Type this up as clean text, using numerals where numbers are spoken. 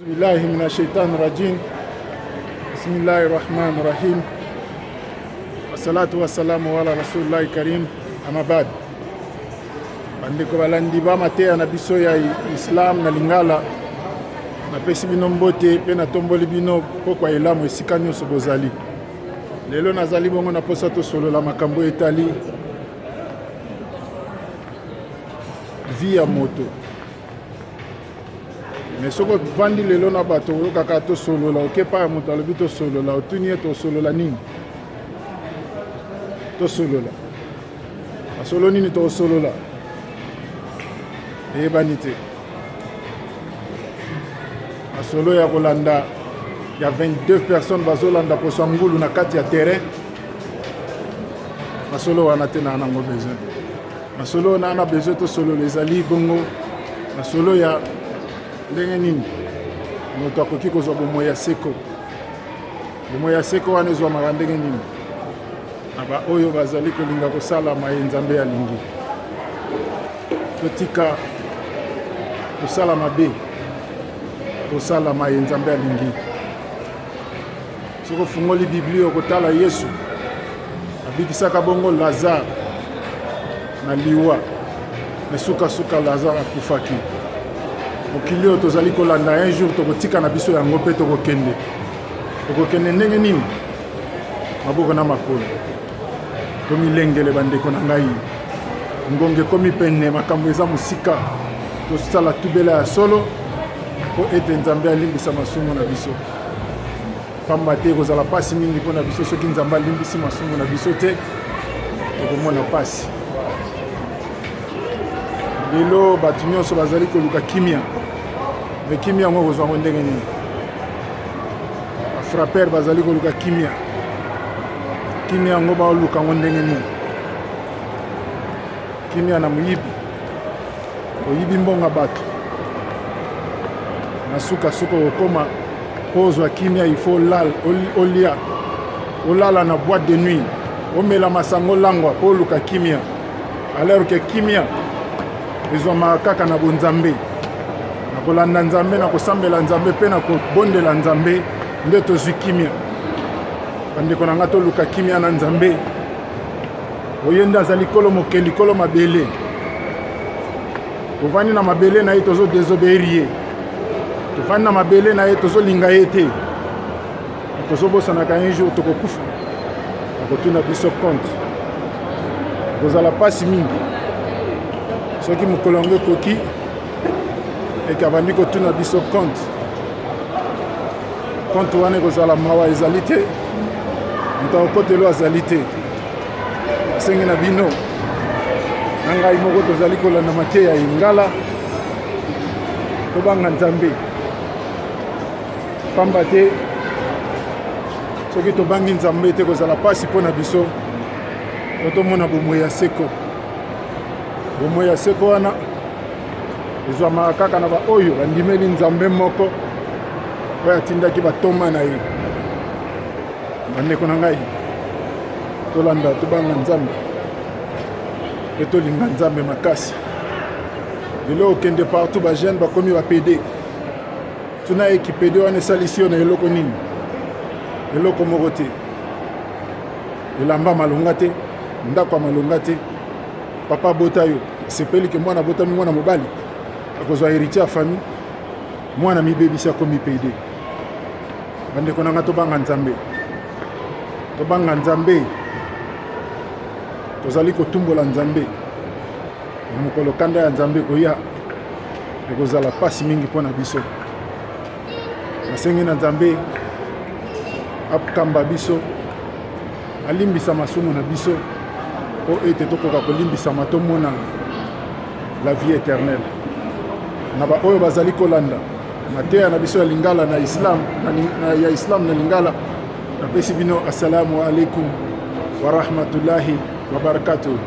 Billahi minashaitan rajim. Bismillahi rahmani rahim. Wassalatu wassalamu ala rasulillahi karim. Amabad bandeko balandi ba mateya na biso ya Islam na lingala na pesi bino mbote pe na tomboli bino pokwa elamu esika nyonso bozali. Lelo nazali bongo na posa tosolola makambo etali via moto. Mais soko vandi lelo na bato okaka tosolola okepa ya moto alobi tosolola otuni tosolola nini tosolola asolo nini tosolola eyebani te asolo ya kolanda ya 22 personnes bazolanda poso ngulu na kati ya terrain masolo wana te na nango besoin masolo na ana besoin tosolola ezali bongo masolo ya ndenge nini moto akoki kozwa bomoi ya seko. Bomoi ya seko wana ezwamaka ndenge nini na baoyo bazali kolinga kosalama ye nzambe alingi. Totika kosala mabe kosalama ye nzambe alingi. Soko fungoli Biblia okotala Yesu abikisaka bongo Lazare na liwa mesuka Lazare akufaki. Okilio tozali kolanda un jour tokotika na biso yango pe tokokende ndenge nini maboko na makolo tomilengele bandeko na ngai ngonge komi pene makambo eza musika tosala tubela ya solo po ete nzambe alimbisa masumu na biso pamba te kozala pasi mingi mpo na biso soki nzambe alimbisi masumu na biso te tokomona pasi. Lelo bato nyonso bazali koluka kimia me kimia yango kozwango ndenge nini bafrapere bazali koluka kimia yango baoluka yango ndenge nini kimia na moyibi oyibi mbonga bato na suka okoma kozwa kimia ifo olia olala na boîte de nuit omela masango langwa po oluka kimia alors que kimia ezwamaka kaka na bonzambe na kolanda nzambe na kosambela nzambe mpe na kobondela nzambe nde tozwi kimia. Bandeko na nga toluka kimia na nzambe oye nde azali kolo mokeli likolo mabele tovandi na mabele na ye tozodesobéir ye tovandi na mabele na ye tozolinga ye te tozobosanaka un jour tokokufa akotuna biso compte kozala pasi mingi soki mokolo yango ekoki eke abandi kotuna biso compte wana ekozala mawa ezali te moto akokotelo azali te asengi na bino na ngai moko tozali kolanda mateya ya ingala tobanga nzambe pamba te soki tobangi nzambe te kozala pasi mpo na biso totomona bomoi ya seko. Bomoi ya seko wana ezwamaka kaka na baoyo bandimeli nzambe moko oyo atindaki batoma na ye. Bandeko na ngai tolanda tobanga nzambe pe tolinga nzambe makasi. Lelo okende partout bajeune bakomi bapede tuna eki pede wana esalisi yo na eloko nini eloko moko te elamba malonga te ndako ya malonga te papa bota yo sepeli ke mwana botami mwana mobali akozwa héritier ya famille mwana mibebisi akomi pede. Bandeko na nga tobanga nzambe tozali kotumbola nzambe mokolo kanda ya nzambe koya ekozala pasi mingi mpo na biso. Nasengi na nzambe akamba biso alimbisa masumu na biso po ete tokoka kolimbisama tomona la vie éternelle na baoyo bazali kolanda mateya na biso ya lingala na Islam na lingala napesi bino assalamu alaikum wa rahmatullahi wa barakatuh.